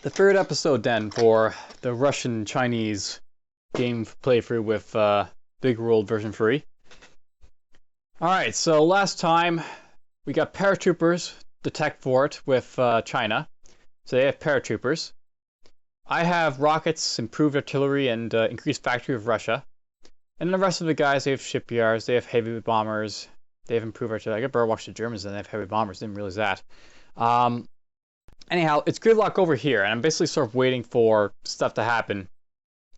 The third episode then for the Russian-Chinese game playthrough with Big World version 3. Alright, so last time we got paratroopers, the tech for it, with China. So they have paratroopers. I have rockets, improved artillery, and increased factory of Russia. And the rest of the guys, they have shipyards, they have heavy bombers, they have improved artillery. I better watch the Germans and they have heavy bombers, didn't realize that. Anyhow, it's gridlock over here, and I'm basically sort of waiting for stuff to happen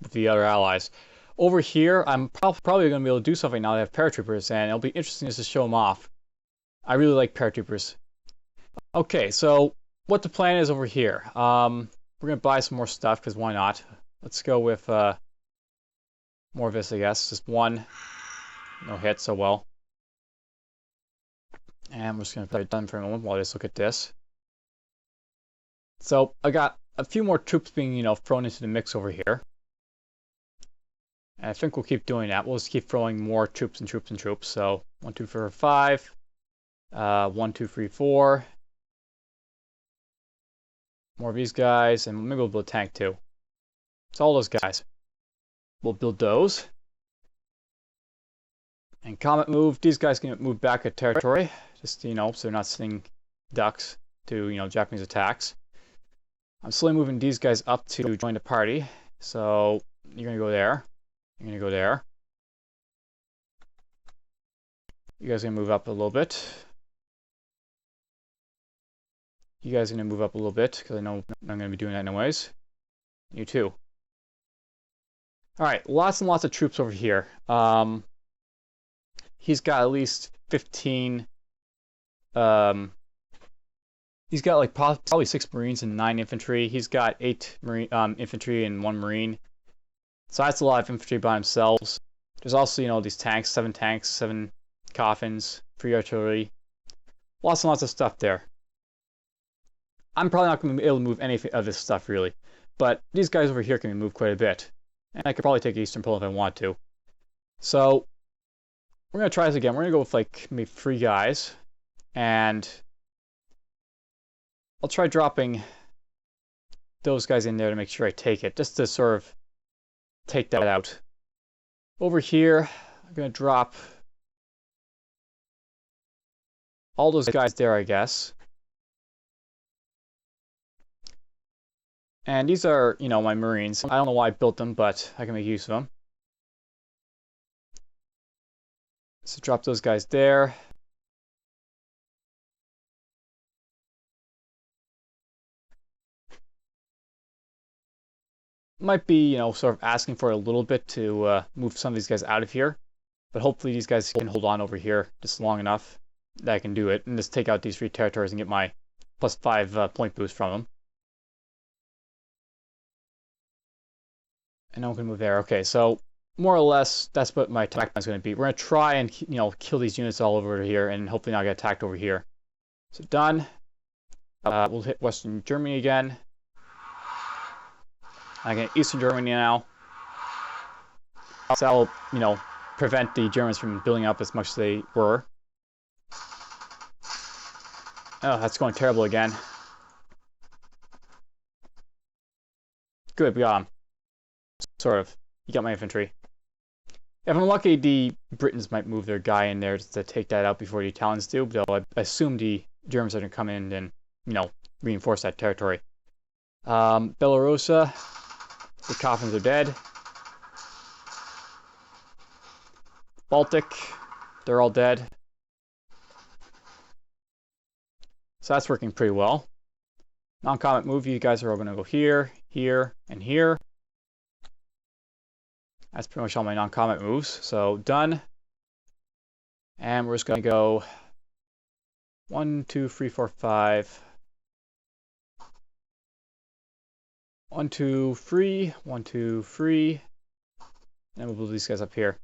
with the other allies. Over here, I'm probably going to be able to do something now that I have paratroopers, and it'll be interesting just to show them off. I really like paratroopers. Okay, so what the plan is over here. We're going to buy some more stuff, because why not? Let's go with more of this, I guess. Just one. No hit, so well. And we're just going to play it done for a moment while I just look at this. So I got a few more troops being, thrown into the mix over here. And I think we'll keep doing that. We'll just keep throwing more troops and troops and troops. So 1, 2, 4, 5. 1, 2, 3, 4. More of these guys, and maybe we'll build a tank too. So all those guys. We'll build those. And comet move. These guys can move back at territory. Just, so they're not sending ducks to, Japanese attacks. I'm slowly moving these guys up to join the party. So you're going to go there. You're going to go there. You guys are going to move up a little bit. You guys are going to move up a little bit because I know I'm going to be doing that anyways. You too. Alright, lots and lots of troops over here. He's got at least 15... He's got like probably 6 Marines and 9 infantry. He's got 8 infantry and 1 Marine. So that's a lot of infantry by themselves. There's also, these tanks, 7 tanks, 7 coffins, 3 artillery. Lots and lots of stuff there. I'm probably not going to be able to move any of this stuff really. But these guys over here can be moved quite a bit. And I could probably take Eastern Poland if I want to. So we're going to try this again. We're going to go with like maybe 3 guys. And I'll try dropping those guys in there to make sure I take it, just to sort of take that out. Over here, I'm going to drop all those guys there, I guess. And these are, my Marines. I don't know why I built them, but I can make use of them. So drop those guys there. Might be, sort of asking for a little bit to move some of these guys out of here. But hopefully these guys can hold on over here just long enough that I can do it. And just take out these 3 territories and get my +5 point boost from them. And now we can move there. Okay, so more or less, that's what my attack plan is going to be. We're going to try and, kill these units all over here and hopefully not get attacked over here. So done. We'll hit Western Germany again. I get Eastern Germany now. So that'll, prevent the Germans from building up as much as they were. Oh, that's going terrible again. Good, we got him. Sort of. You got my infantry. If I'm lucky, the Britons might move their guy in there just to take that out before the Italians do, but I assume the Germans are going to come in and, reinforce that territory. Belarusia. The coffins are dead. Baltic, they're all dead. So that's working pretty well. Non-combat move, you guys are all going to go here, here, and here. That's pretty much all my non-combat moves. So done. And we're just going to go 1, 2, 3, 4, 5. 1, 2, 3, 1, 2, 3, and we'll build these guys up here.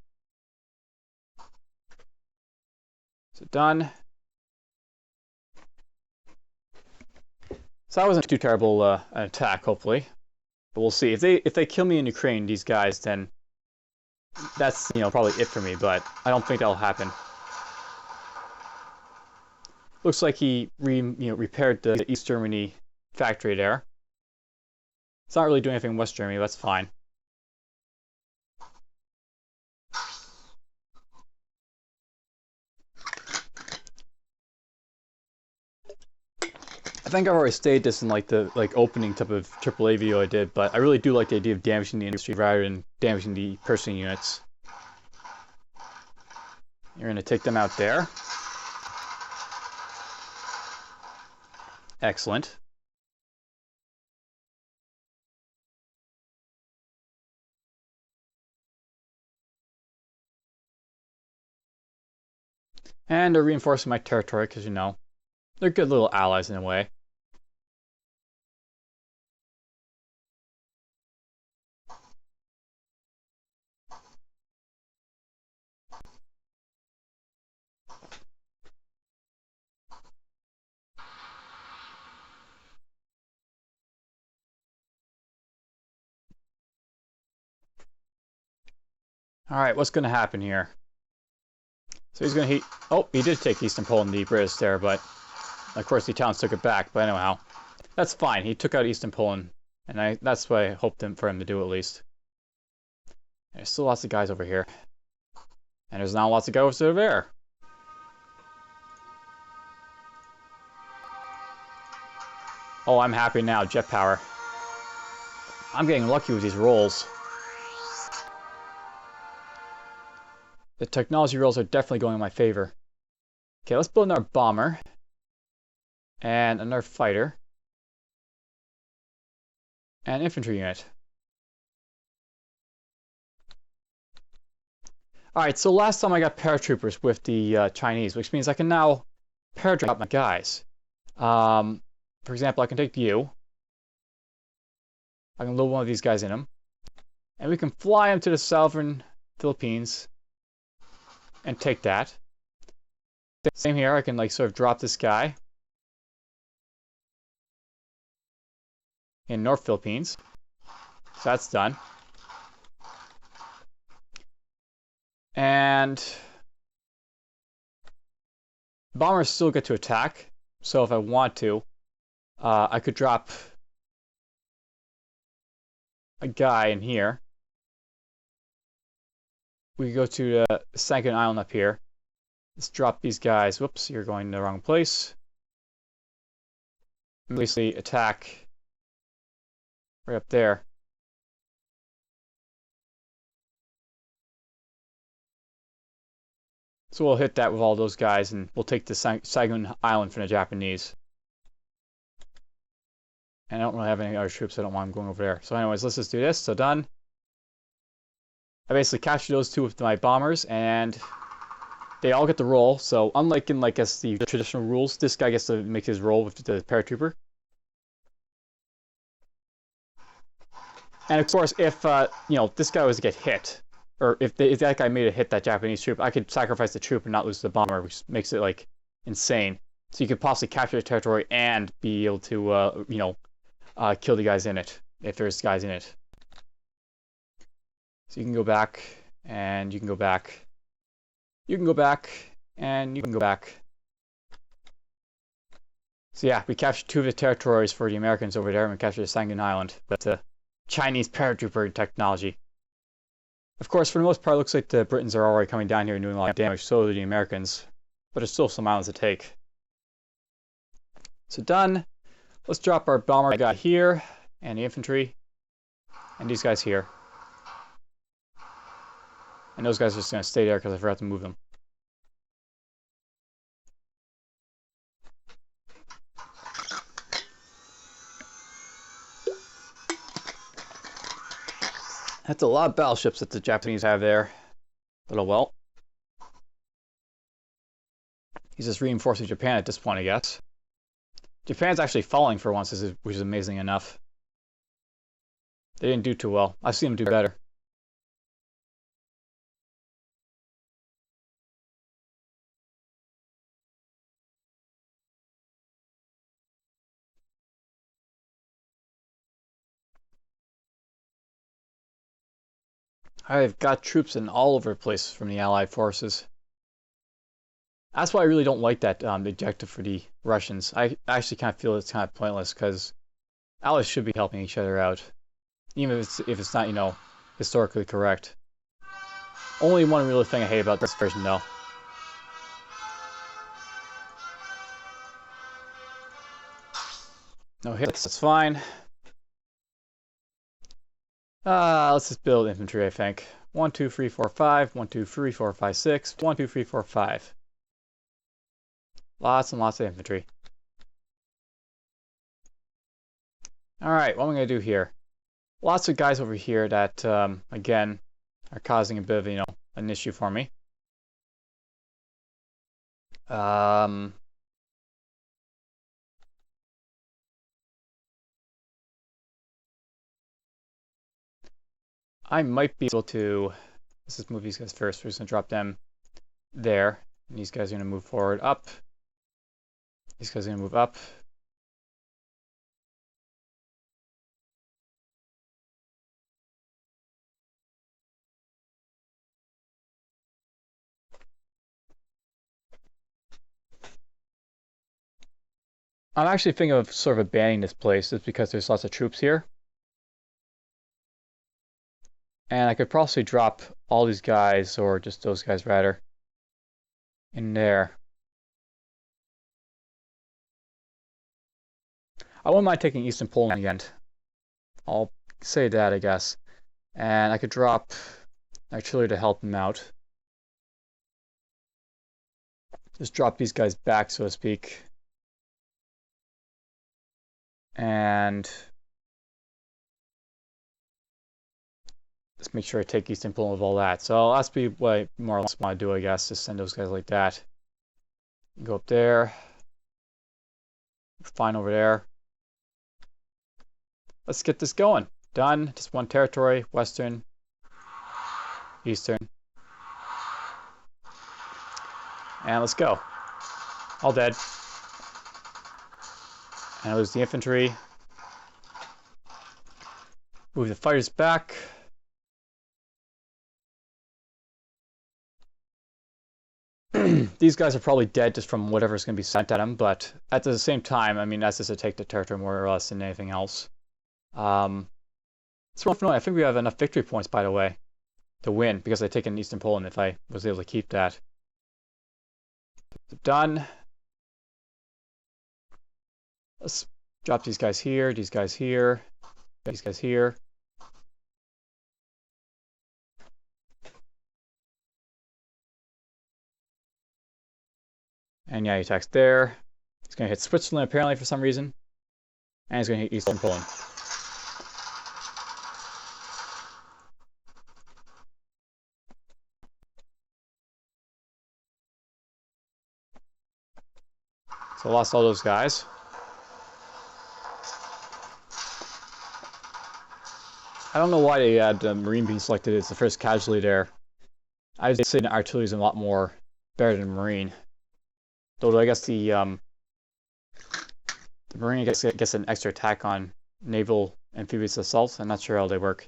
So done. So that wasn't too terrible an attack, hopefully, but we'll see. If they kill me in Ukraine, these guys, then that's probably it for me. But I don't think that'll happen. Looks like he repaired the East Germany factory there. It's not really doing anything in West Germany, but that's fine. I think I've already stated this in like the opening type of AAA video I did, but I really do like the idea of damaging the industry rather than damaging the purchasing units. You're going to take them out there. Excellent. And they're reinforcing my territory because, you know, they're good little allies in a way. Alright, what's going to happen here? So he's going to oh, he did take Eastern Poland, the British there, but of course the Italians took it back. But anyhow, that's fine. He took out Eastern Poland, and that's what I hoped for him to do at least. There's still lots of guys over here. And there's now lots of guys over there. Oh, I'm happy now. Jet power. I'm getting lucky with these rolls. The technology rolls are definitely going in my favor. Okay, let's build another bomber. And another fighter. And infantry unit. Alright, so last time I got paratroopers with the Chinese, which means I can now paratroop my guys. For example, I can take you. I can load one of these guys in them. And we can fly them to the southern Philippines and take that. Same here, I can like sort of drop this guy in North Philippines. So that's done. And bombers still get to attack. So if I want to, I could drop a guy in here. We could go to the second island up here. Let's drop these guys. Whoops, you're going to the wrong place. Basically attack right up there. So we'll hit that with all those guys, and we'll take the Saigon Island from the Japanese. And I don't really have any other troops, so I don't want them going over there. So anyways, let's just do this. So done. I basically captured those two with my bombers, and they all get to roll. So unlike in the traditional rules, this guy gets to make his roll with the paratrooper. And of course, if you know, this guy was to get hit, or if that guy made a hit that Japanese troop, I could sacrifice the troop and not lose the bomber, which makes it like insane. So you could possibly capture the territory and be able to you know, kill the guys in it if there's guys in it. So you can go back, and you can go back. You can go back, and you can go back. So yeah, we captured two of the territories for the Americans over there, and we captured the Saigon Island. That's a Chinese paratrooper technology. Of course, for the most part, it looks like the Britons are already coming down here and doing a lot of damage, so do the Americans. But there's still some islands to take. So done. Let's drop our bomber guy here, and the infantry, and these guys here. And those guys are just going to stay there because I forgot to move them. That's a lot of battleships that the Japanese have there. But oh well. He's just reinforcing Japan at this point, I guess. Japan's actually falling for once, which is amazing enough. They didn't do too well. I've seen them do better. I've got troops in all over the place from the Allied forces. That's why I really don't like that objective for the Russians. I actually kind of feel it's kind of pointless because Allies should be helping each other out. even if it's not, you know, historically correct. Only one real thing I hate about this version, though. No hits, that's fine. Let's just build infantry, I think. 1, 2, 3, 4, 5. 1, 2, 3, 4, 5, 6. 1, 2, 3, 4, 5. Lots and lots of infantry. Alright, what am I going to do here? Lots of guys over here that, again, are causing a bit of, you know, an issue for me. I might be able to... Let's just move these guys first. We're just going to drop them there. And these guys are going to move forward up. These guys are going to move up. I'm actually thinking of sort of abandoning this place just because there's lots of troops here. And I could probably drop all these guys, or just those guys rather, in there. I wouldn't mind taking Eastern Poland in the end. I'll say that, I guess. And I could drop artillery to help them out. Just drop these guys back, so to speak. And just make sure I take Eastern Poland with all that. So that's be what I more or less want to do, I guess. Just send those guys like that. Go up there. Fine over there. Let's get this going. Done. Just one territory. Western. Eastern. And let's go. All dead. And I lose the infantry. Move the fighters back. These guys are probably dead just from whatever's going to be sent at them, but at the same time, I mean, that's just to take the territory more or less than anything else. It's worth knowing. I think we have enough victory points, by the way, to win, because I've taken Eastern Poland if I was able to keep that. Done. Let's drop these guys here, these guys here, these guys here. And yeah, he attacks there. He's going to hit Switzerland apparently for some reason. And he's going to hit Eastern Poland. So I lost all those guys. I don't know why they had Marine being selected as the first casualty there. I would say the artillery is a lot more better than Marine. Though I guess the Marine gets an extra attack on naval amphibious assaults. I'm not sure how they work.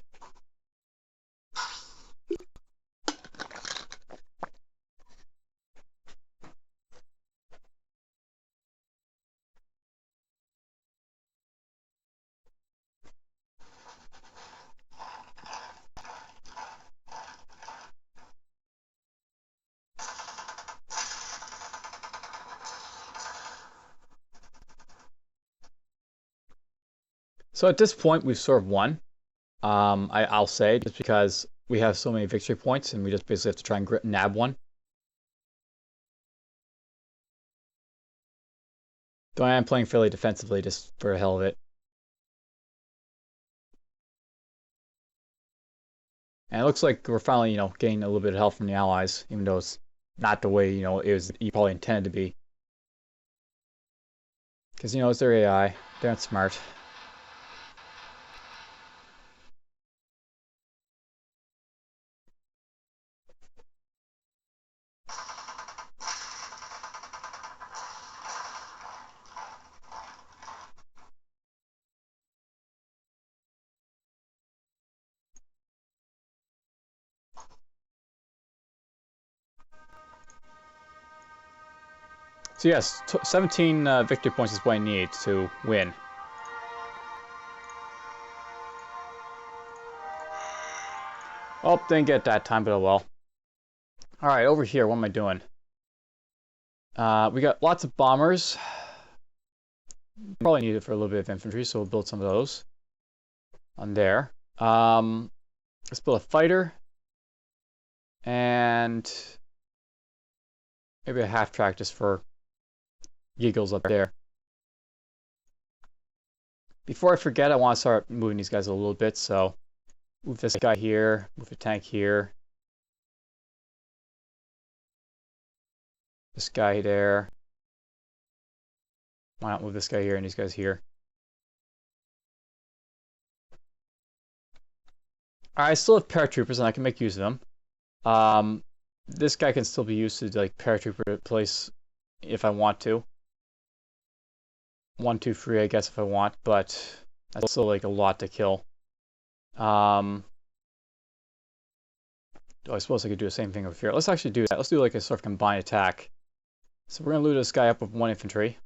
So at this point, we've sort of won. I'll say, just because we have so many victory points, and we just basically have to try and nab one. Though I am playing fairly defensively, just for the hell of it. And it looks like we're finally, you know, getting a little bit of help from the Allies, even though it's not the way, you know, it was you probably intended to be. Because, you know, it's their AI. They aren't smart. So yes, 17 victory points is what I need to win. Oh, didn't get that time, but oh well. Alright, over here, what am I doing? We got lots of bombers. Probably need it for a little bit of infantry, so we'll build some of those on there. Let's build a fighter. And maybe a half track just for giggles up there. Before I forget, I want to start moving these guys a little bit, so move this guy here, move the tank here. This guy there. Why not move this guy here and these guys here? I still have paratroopers and I can make use of them. This guy can still be used to like paratrooper place if I want to. 1, 2, 3, I guess if I want, but that's still like a lot to kill. Oh, I suppose I could do the same thing over here. Let's actually do that. Let's do like a sort of combined attack. So we're gonna loot this guy up with 1 infantry.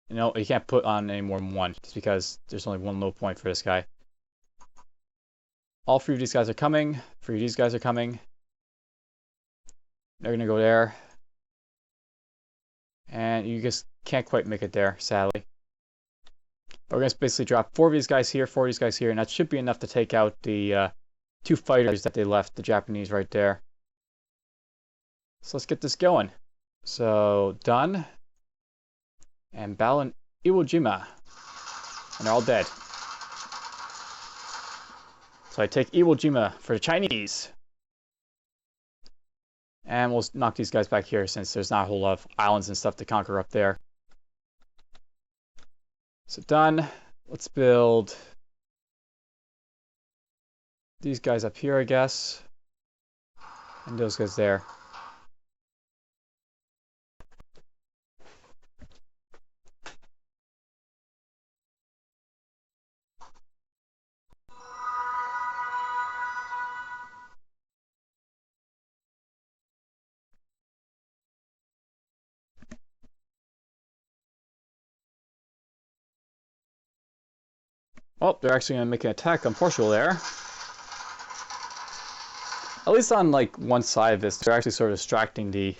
You know, you can't put on any more than 1, just because there's only 1 low point for this guy. All 3 of these guys are coming. 3 of these guys are coming. They're gonna go there. And you just can't quite make it there, sadly. But we're gonna basically drop 4 of these guys here, 4 of these guys here, and that should be enough to take out the 2 fighters that they left, the Japanese right there. So let's get this going. So, done. And battle in Iwo Jima. And they're all dead. So I take Iwo Jima for the Chinese. And we'll knock these guys back here since there's not a whole lot of islands and stuff to conquer up there. So done. Let's build these guys up here, I guess. And those guys there. Oh, they're actually going to make an attack on Portugal there. At least on like one side of this, they're actually sort of distracting the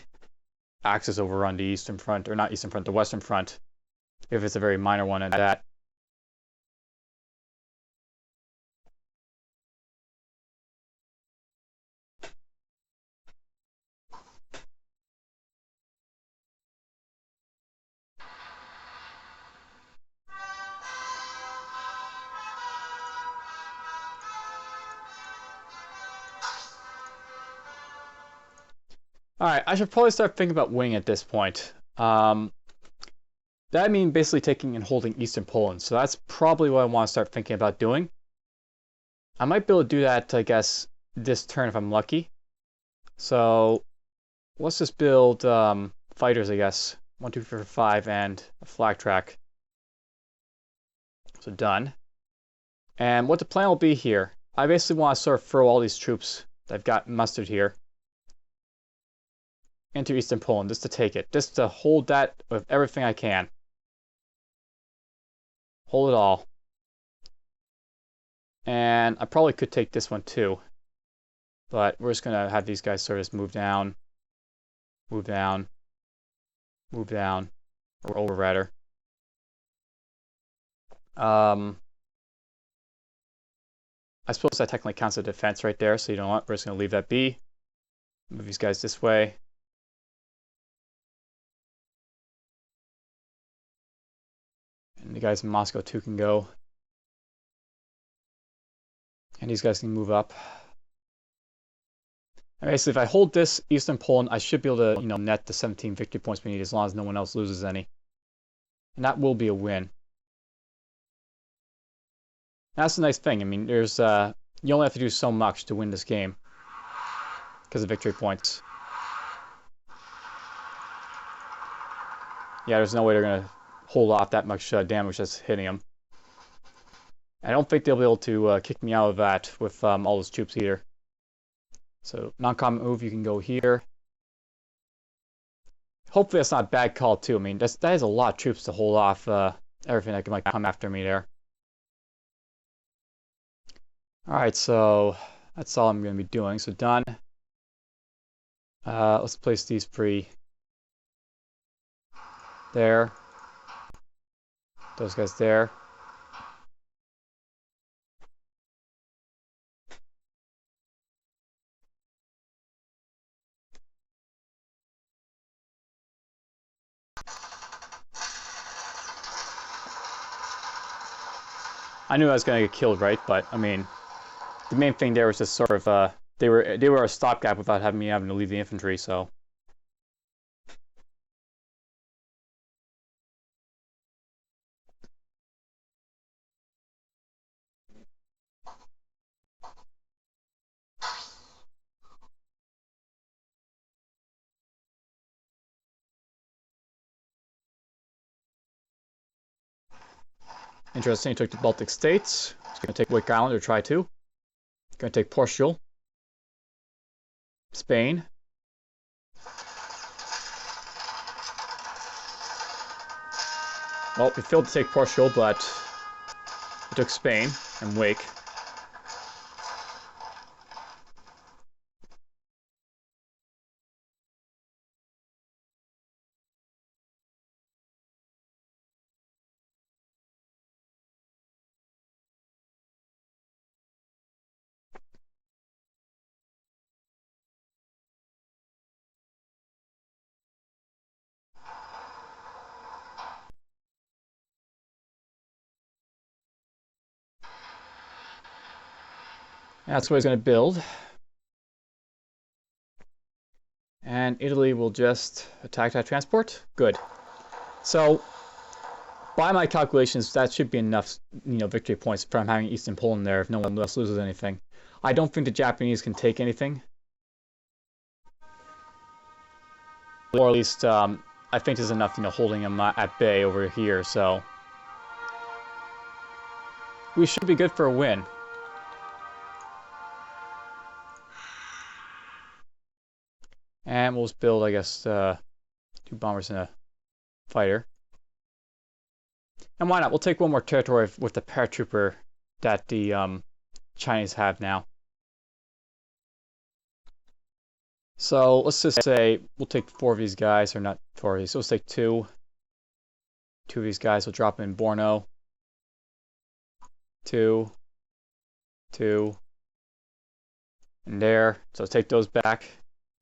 Axis over on the Eastern Front, or not Eastern Front, the Western Front, if it's a very minor one at that. Alright, I should probably start thinking about winning at this point. That means basically taking and holding Eastern Poland, so that's probably what I want to start thinking about doing. I might be able to do that, I guess, this turn if I'm lucky. So, let's just build fighters, I guess. 1, 2, 3, 4, 5, and a flag track. So done. And what the plan will be here, I basically want to sort of throw all these troops that I've got mustered here into Eastern Poland, just to take it. Just to hold that with everything I can. Hold it all. And I probably could take this one too. But we're just going to have these guys sort of move down. Move down. Move down. Or over, rather. I suppose that technically counts as defense right there, so you know what? We're just going to leave that be. Move these guys this way. And the guys in Moscow too can go. And these guys can move up. And basically, if I hold this Eastern Poland, I should be able to, net the 17 victory points we need as long as no one else loses any. And that will be a win. That's the nice thing. I mean, there's you only have to do so much to win this game because of victory points. Yeah, there's no way they're going to hold off that much damage that's hitting them. I don't think they'll be able to kick me out of that with all those troops either. So, non-combat move, you can go here. Hopefully that's not a bad call too. I mean, that is a lot of troops to hold off everything that might come after me there. Alright, so That's all I'm going to be doing. So done. Let's place these there. Those guys there. I knew I was going to get killed, right? But I mean, the main thing there was just sort of they were a stopgap without having to leave the infantry. So interesting. He took the Baltic states. He's going to take Wake Island or try to. Going to take Portugal, Spain. Well, he failed to take Portugal, but he took Spain and Wake. That's what he's going to build. And Italy will just attack that transport. Good. So, by my calculations, that should be enough, victory points from having Eastern Poland there if no one else loses anything. I don't think the Japanese can take anything. Or at least, I think there's enough, holding them at bay over here, so... we should be good for a win. And we'll just build, I guess, 2 bombers and a fighter. And why not? We'll take one more territory with the Paratrooper that the Chinese have now. So let's just say we'll take 4 of these guys, or not 4 of these. So let's take 2. 2 of these guys will drop in Borno. 2. 2. And there. So let's take those back.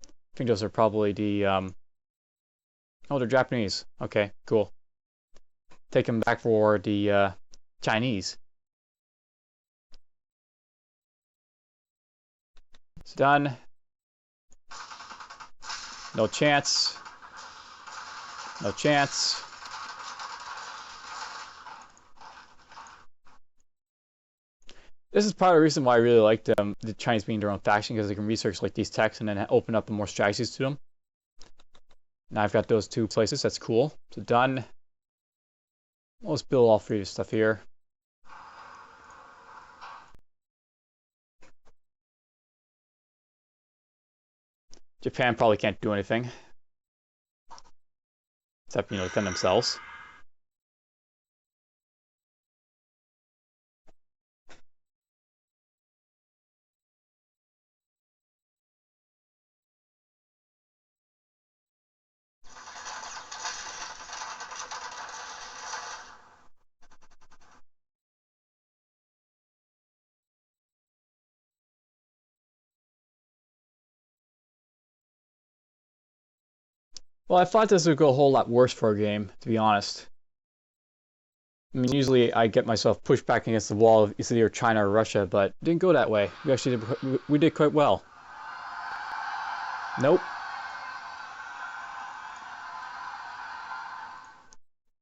I think those are probably the, oh, they're Japanese. Okay, cool. Take them back for the Chinese. It's done. No chance. No chance. This is part of the reason why I really like the Chinese being their own faction, because they can research like these texts and then open up more strategies to them. Now I've got those 2 places. That's cool. So done. Let's build all 3 of this stuff here. Japan probably can't do anything. Except, defend themselves. Well, I thought this would go a whole lot worse for a game, to be honest. I mean, usually I get myself pushed back against the wall of either China or Russia, but it didn't go that way. We actually did quite well. Nope.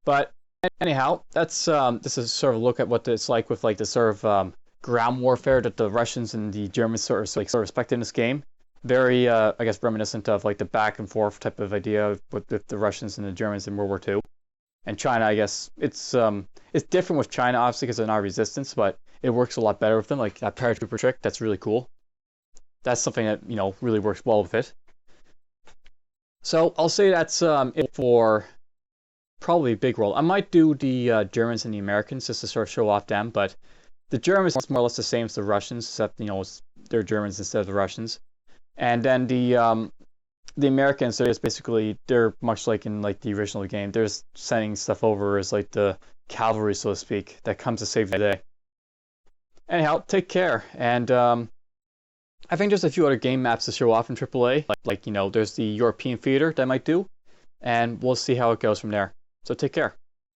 But anyhow, that's this is sort of a look at what it's like with like the sort of ground warfare that the Russians and the Germans sort of respect in this game. Very, I guess, reminiscent of like the back and forth type of idea with the Russians and the Germans in World War II. And China, I guess, it's different with China, obviously, because they're not resistance, but it works a lot better with them. Like that Paratrooper trick, that's really cool. That's something that, really works well with it. So I'll say that's it for probably a big role. I might do the Germans and the Americans just to sort of show off them, but the Germans is more or less the same as the Russians, except, they're Germans instead of the Russians. And then the Americans, they're just basically, they're much like in like the original game. They're just sending stuff over as like the cavalry, so to speak, that comes to save the day. Anyhow, take care. And I think there's a few other game maps to show off in AAA. Like, you know, there's the European theater that I might do. And we'll see how it goes from there. So take care.